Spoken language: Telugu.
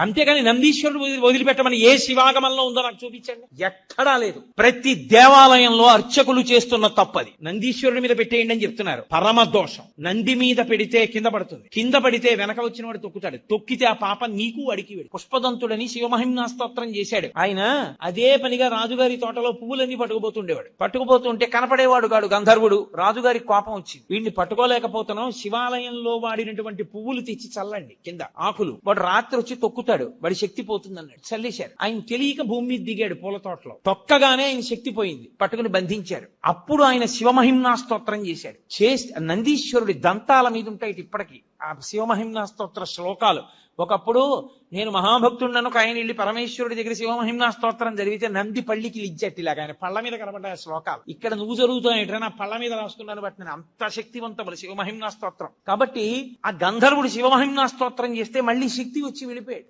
అంతేగాని నందీశ్వరుడు వదిలిపెట్టమని ఏ శివాగమంలో ఉందో నాకు చూపించండి. ఎక్కడా లేదు. ప్రతి దేవాలయంలో అర్చకులు చేస్తున్న తప్పది. నందీశ్వరుడి మీద పెట్టేయండి అని చెప్తున్నారు, పరమ దోషం. నంది మీద పెడితే కింద పడుతుంది, కింద పడితే వెనక వచ్చిన వాడు తొక్కుతాడు, తొక్కితే ఆ పాప నీకు అడికి వెడు. పుష్పదంతుడని శివమహిమ్నా స్తోత్రం చేశాడు ఆయన. అదే పనిగా రాజుగారి తోటలో పువ్వులన్నీ పట్టుకుపోతుండేవాడు. పట్టుకుపోతుంటే కనపడేవాడు కాడు గంధర్వుడు. రాజుగారికి కోపం వచ్చింది, వీడిని పట్టుకోలేకపోతున్నాం, శివాలయంలో వాడినటువంటి పువ్వులు తెచ్చి చల్లండి కింద ఆకులు. వాడు రాత్రి వచ్చి తొక్కుతాడు, వాడి శక్తి పోతుంది అన్నాడు. చల్లేశారు. ఆయన తెలియక భూమి మీద దిగాడు పూల తోటలో. తొక్కగానే ఆయన శక్తి పోయింది, పట్టుకుని బంధించారు. అప్పుడు ఆయన శివమహిమ్నా స్తోత్రం చేశాడు. నందీశ్వరుడి దంతాల మీద ఉంటాయి ఇప్పటికీ ఆ శివమహిమ్నా స్తోత్ర శ్లోకాలు. ఒకప్పుడు నేను మహాభక్తుడను ఒక ఆయన వెళ్ళి పరమేశ్వరుడి దగ్గర శివమహిమ్నా స్తోత్రం జరిగితే నంది పళ్ళికి లిజ్జట్టిలాగా ఆయన పళ్ళ మీద కనబడ్డాయి శ్లోకాలు. ఇక్కడ నువ్వు జరుగుతాయి నా పళ్ళ మీద రాస్తున్నాను బట్టి నేను అంత శక్తివంతములు శివమహిమ్నా స్తోత్రం. కాబట్టి ఆ గంధర్వుడు శివమహిమ్నా స్తోత్రం చేస్తే మళ్ళీ శక్తి వచ్చి వెళ్ళిపోయాడు.